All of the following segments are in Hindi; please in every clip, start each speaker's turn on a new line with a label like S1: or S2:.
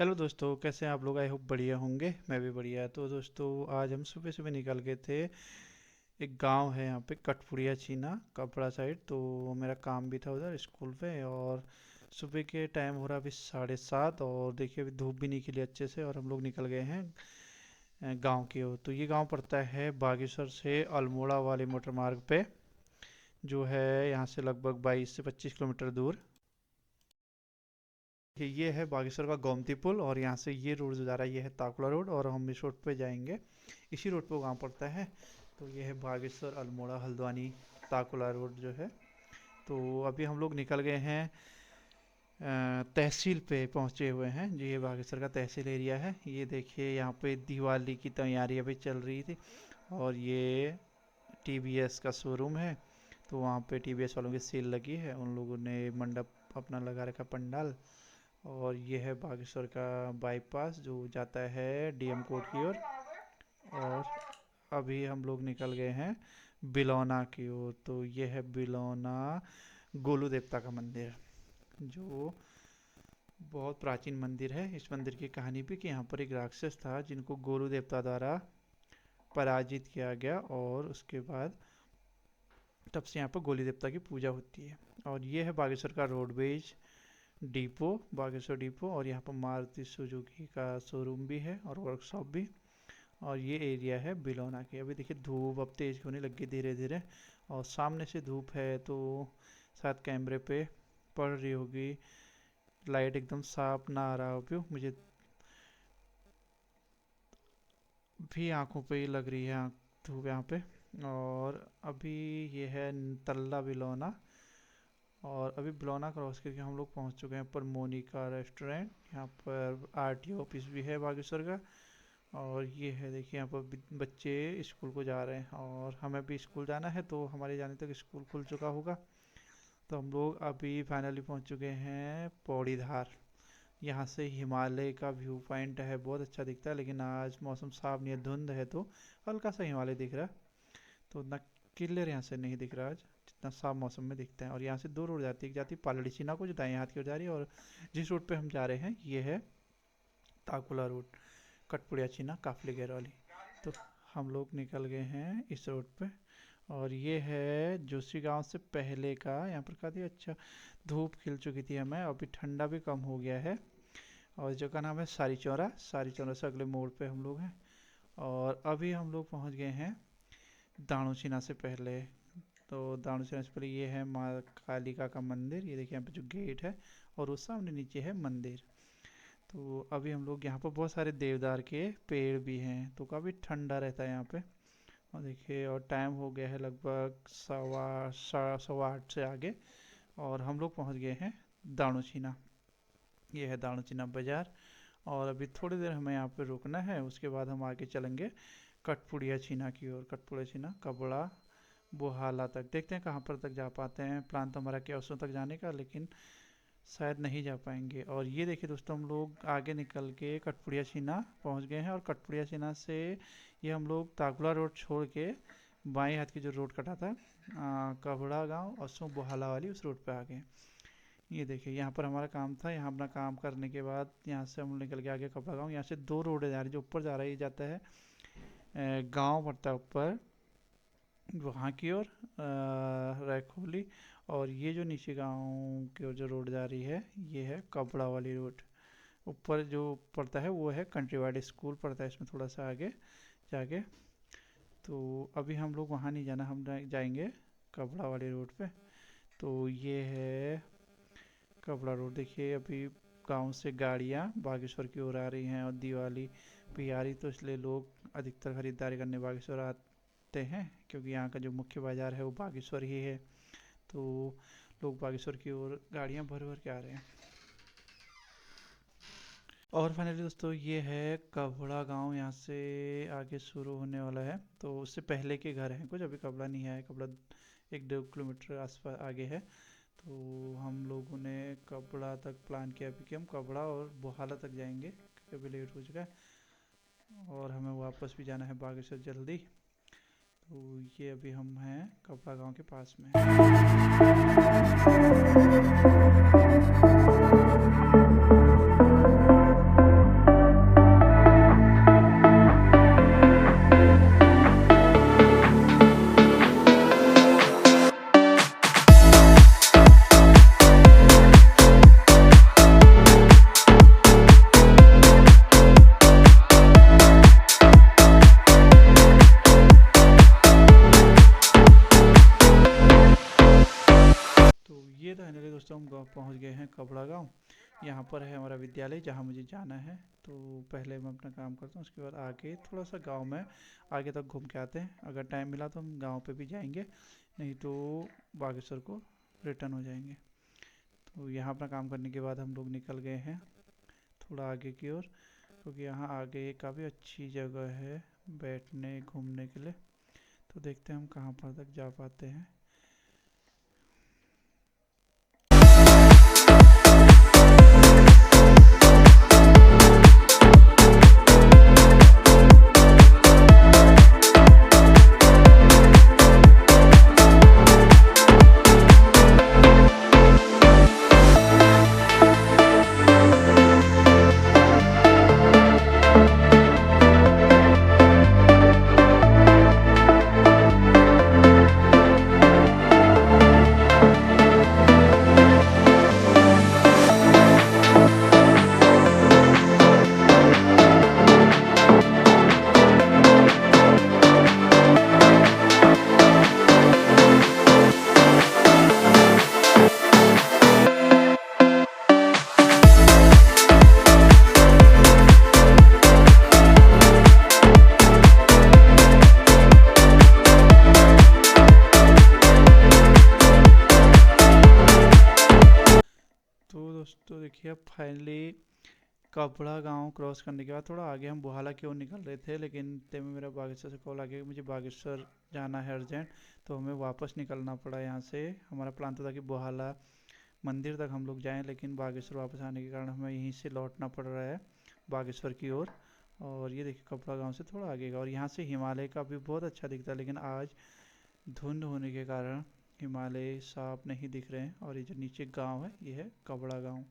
S1: हेलो दोस्तों, कैसे हैं आप लोग? आई होप बढ़िया होंगे। मैं भी बढ़िया। तो दोस्तों, आज हम सुबह सुबह निकल गए थे। एक गांव है यहाँ पे, कटपुड़िया चीना, कपड़ा साइड। तो मेरा काम भी था उधर स्कूल पे। और सुबह के टाइम हो रहा अभी 7:30। और देखिए, अभी धूप भी निकली अच्छे से और हम लोग निकल गए हैं गांव की ओर। तो ये गांव पड़ता है बागेश्वर से अल्मोड़ा वाले मोटर मार्ग पे, जो है यहाँ से लगभग 22 से 25 किलोमीटर दूर। ये है बागेश्वर का गोमती पुल, और यहाँ से ये रोड जो जा रहा है ये है ताकुला रोड, और हम इस रोड पे जाएंगे। इसी रोड पे वो गाँव पड़ता है। तो ये है बागेश्वर अल्मोड़ा हल्द्वानी ताकुला रोड जो है। तो अभी हम लोग निकल गए हैं, तहसील पे पहुँचे हुए हैं जी। ये बागेश्वर का तहसील एरिया है। ये देखिए, यहाँ पे दिवाली की तैयारी अभी चल रही थी। और ये टीवीएस का शोरूम है। तो वहाँ पे टीवीएस वालों की सेल लगी है। उन लोगों ने मंडप अपना लगा रखा, पंडाल। और ये है बागेश्वर का बाईपास जो जाता है डीएम कोर्ट की ओर। और अभी हम लोग निकल गए हैं बिलौना की ओर। तो ये है बिलौना गोलू देवता का मंदिर, जो बहुत प्राचीन मंदिर है। इस मंदिर की कहानी भी कि यहाँ पर एक राक्षस था जिनको गोलू देवता द्वारा पराजित किया गया, और उसके बाद तब से यहाँ पर गोली देवता की पूजा होती है। और ये है बागेश्वर का रोडवेज डिपो, बागेश्वर डिपो। और यहाँ पर मारुति सुजुकी का शोरूम भी है और वर्कशॉप भी। और ये एरिया है बिलोना की। अभी देखिए, धूप अब तेज होने लगी धीरे धीरे, और सामने से धूप है तो शायद कैमरे पे पड़ रही होगी। लाइट एकदम साफ ना आ रहा हो व्यू, मुझे भी आंखों पे ही लग रही है धूप यहाँ पे। और अभी ये है तल्ला बिलोना। और अभी बिलोना क्रॉस करके हम लोग पहुँच चुके हैं पर मोनिका रेस्टोरेंट। यहाँ पर आरटीओ ऑफिस भी है बागेश्वर का। और ये है देखिए, यहाँ पर बच्चे स्कूल को जा रहे हैं, और हमें भी स्कूल जाना है। तो हमारे जाने तक स्कूल खुल चुका होगा। तो हम लोग अभी फाइनली पहुँच चुके हैं पौड़ी धार। यहाँ से हिमालय का व्यू पॉइंट है, बहुत अच्छा दिखता है। लेकिन आज मौसम साफ नहीं है, धुंध है, तो हल्का सा हिमालय दिख रहा है। तो उतना क्लियर यहाँ से नहीं दिख रहा आज, जितना साफ मौसम में दिखता है। और यहाँ से दो रोड जाती है, एक जाती है पालड़ी चीना को जो दाएं हाथ की ओर जा रही है, और जिस रोड पे हम जा रहे हैं ये है ताकुला रोड, कटपुड़िया चीना काफली गेर वाली। तो हम लोग निकल गए हैं इस रोड पे। और ये है जोशी गांव से पहले का। यहाँ पर काफ़ी अच्छा धूप खिल चुकी थी हमें, अभी ठंडा भी कम हो गया है। और इस जगह का नाम है सारी चौरा। सारी चौरा से अगले मोड़ पे हम लोग हैं। और अभी हम लोग पहुँच गए हैं दाणू चीना से पहले। तो दाणू चीना से पहले ये है माँ कालिका का मंदिर। ये देखिए यहाँ पे जो गेट है, और उस सामने नीचे है मंदिर। तो अभी हम लोग यहाँ पर बहुत सारे देवदार के पेड़ भी हैं, तो काफ़ी ठंडा रहता है यहाँ पे। और देखिए, और टाइम हो गया है लगभग सवा आठ से आगे। और हम लोग पहुँच गए हैं दाणूचीना। ये है दाणूचीना बाज़ार। और अभी थोड़ी देर हमें यहाँ पे रुकना है, उसके बाद हम आगे चलेंगे कटपुड़िया चीना की ओर। कटपुड़िया चीना कबड़ा बोहाला तक, देखते हैं कहाँ पर तक जा पाते हैं। प्लान तो हमारा क्या उसों तक जाने का, लेकिन शायद नहीं जा पाएंगे। और ये देखिए दोस्तों, हम लोग आगे निकल के कटपुड़िया चीना पहुंच गए हैं। और कटपुड़िया चीना से ये हम लोग ताकुला रोड छोड़ के बाएं हाथ की जो रोड कटा था कबड़ा गांव और सो बोहाला वाली, उस रोड पे आ गए। ये देखिए, यहाँ पर हमारा काम था। यहाँ अपना काम करने के बाद यहाँ से हम निकल के आगे कबड़ा गांव। यहाँ से दो रोड जा रही है, जो ऊपर जा रहा है ये जाता है गाँव पड़ता है ऊपर वहाँ की ओर, रैखोली। और ये जो नीचे गांव की ओर जो रोड जा रही है ये है कबड़ा वाली रोड। ऊपर जो पड़ता है वो है कंट्री वाइड स्कूल पड़ता है इसमें थोड़ा सा आगे जाके। तो अभी हम लोग वहाँ नहीं जाना, हम जाएंगे कबड़ा वाली रोड पे। तो ये है कबड़ा रोड। देखिए, अभी गांव से गाड़ियाँ बागेश्वर की ओर आ रही हैं, और दिवाली भी आ रही, तो इसलिए लोग अधिकतर खरीदारी करने बागेश्वर आते हैं, क्योंकि यहाँ का जो मुख्य बाज़ार है वो बागेश्वर ही है। तो लोग बागेश्वर की ओर गाड़ियाँ भर भर के आ रहे हैं। और फाइनली दोस्तों, ये है कबड़ा गांव, यहाँ से आगे शुरू होने वाला है। तो उससे पहले के घर हैं कुछ, अभी कबड़ा नहीं है। कबड़ा 1-2 किलोमीटर आसपास आगे है। तो हम लोगों ने कबड़ा तक प्लान किया अभी कि हम कबड़ा और बोहाला तक जाएंगे, क्योंकि अभी लेट हो चुका है और हमें वापस भी जाना है बागेश्वर जल्दी। तो ये अभी हम हैं कबड़ा गांव के पास में। पहुंच गए हैं कबड़ा गांव। यहाँ पर है हमारा विद्यालय जहाँ मुझे जाना है। तो पहले मैं अपना काम करता हूँ, उसके बाद आगे थोड़ा सा गांव में आगे तक घूम के आते हैं। अगर टाइम मिला तो हम गांव पे भी जाएंगे, नहीं तो बागेश्वर को रिटर्न हो जाएंगे। तो यहाँ अपना काम करने के बाद हम लोग निकल गए हैं थोड़ा आगे की ओर, क्योंकि यहाँ आगे काफ़ी अच्छी जगह है बैठने घूमने के लिए। तो देखते हैं हम कहाँ पर तक जा पाते हैं। तो दोस्तों देखिए, अब फाइनली कपड़ा गांव क्रॉस करने के बाद थोड़ा आगे हम बुहाला की ओर निकल रहे थे, लेकिन इतने में मेरा बागेश्वर से कॉल आ गया कि मुझे बागेश्वर जाना है अर्जेंट। तो हमें वापस निकलना पड़ा यहाँ से। हमारा प्लान तो था कि बुहाला मंदिर तक हम लोग जाएं, लेकिन बागेश्वर वापस आने के कारण हमें यहीं से लौटना पड़ रहा है बागेश्वर की ओर। और ये देखिए कपड़ा गांव से थोड़ा आगे का, और यहाँ से हिमालय का भी बहुत अच्छा दिखता है, लेकिन आज धुंध होने के कारण हिमालय साफ नहीं दिख रहे हैं। और ये जो नीचे गांव है ये है कबड़ा गांव।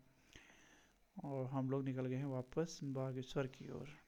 S1: और हम लोग निकल गए हैं वापस बागेश्वर की ओर।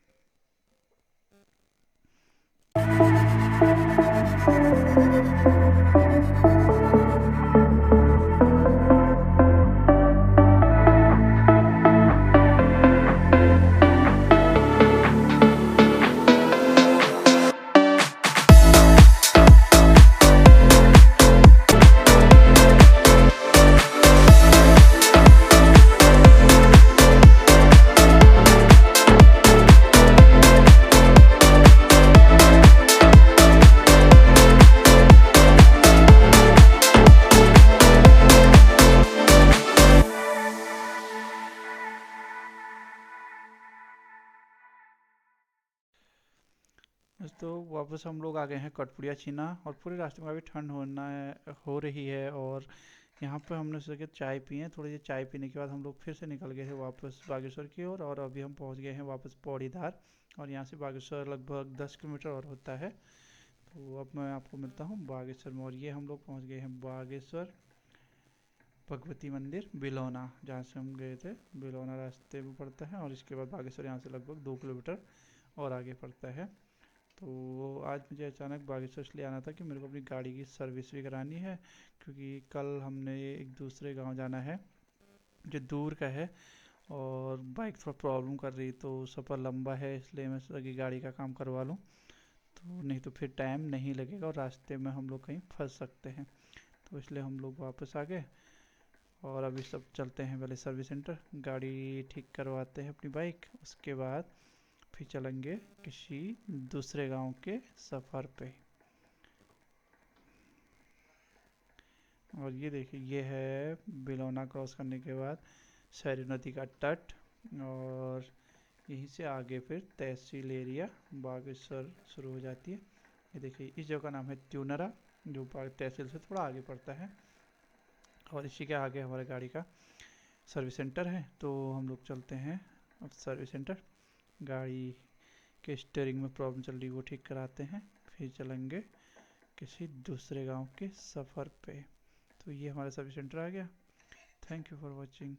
S1: तो वापस हम लोग आ गए हैं कटपुड़िया छीना, और पूरे रास्ते में काफ़ी ठंड हो रही है। और यहाँ पे हमने सोचा कि चाय पिए। थोड़ी देर चाय पीने के बाद हम लोग फिर से निकल गए थे वापस बागेश्वर की ओर, और अभी हम पहुँच गए हैं वापस पौड़ीधार। और यहाँ से बागेश्वर लगभग 10 किलोमीटर और होता है। तो अब मैं आपको मिलता हूँ बागेश्वर में। और ये हम लोग पहुँच गए हैं बागेश्वर भगवती मंदिर बिलौना, जहाँ से हम गए थे। बिलौना रास्ते में पड़ता है, और इसके बाद बागेश्वर यहाँ से लगभग 2 किलोमीटर और आगे पड़ता है। तो आज मुझे अचानक बागेश्वर इसलिए आना था कि मेरे को अपनी गाड़ी की सर्विस भी करानी है, क्योंकि कल हमने एक दूसरे गांव जाना है जो दूर का है, और बाइक थोड़ा प्रॉब्लम कर रही, तो सफ़र लंबा है, इसलिए मैं सोचा कि गाड़ी का काम करवा लूँ। तो नहीं तो फिर टाइम नहीं लगेगा और रास्ते में हम लोग कहीं फंस सकते हैं। तो इसलिए हम लोग वापस आ गए, और अभी सब चलते हैं पहले सर्विस सेंटर, गाड़ी ठीक करवाते हैं अपनी बाइक, उसके बाद फिर चलेंगे किसी दूसरे गांव के सफ़र पे। और ये देखिए, ये है बिलौना क्रॉस करने के बाद सरयू नदी का तट, और यहीं से आगे फिर तहसील एरिया बागेश्वर शुरू हो जाती है। ये देखिए, इस जगह का नाम है ट्यूनरा, जो तहसील से थोड़ा आगे पड़ता है। और इसी के आगे हमारे गाड़ी का सर्विस सेंटर है। तो हम लोग चलते हैं अब सर्विस सेंटर। गाड़ी के स्टीयरिंग में प्रॉब्लम चल रही है, वो ठीक कराते हैं, फिर चलेंगे किसी दूसरे गांव के सफ़र पे। तो ये हमारा सर्विस सेंटर आ गया। Thank you for watching.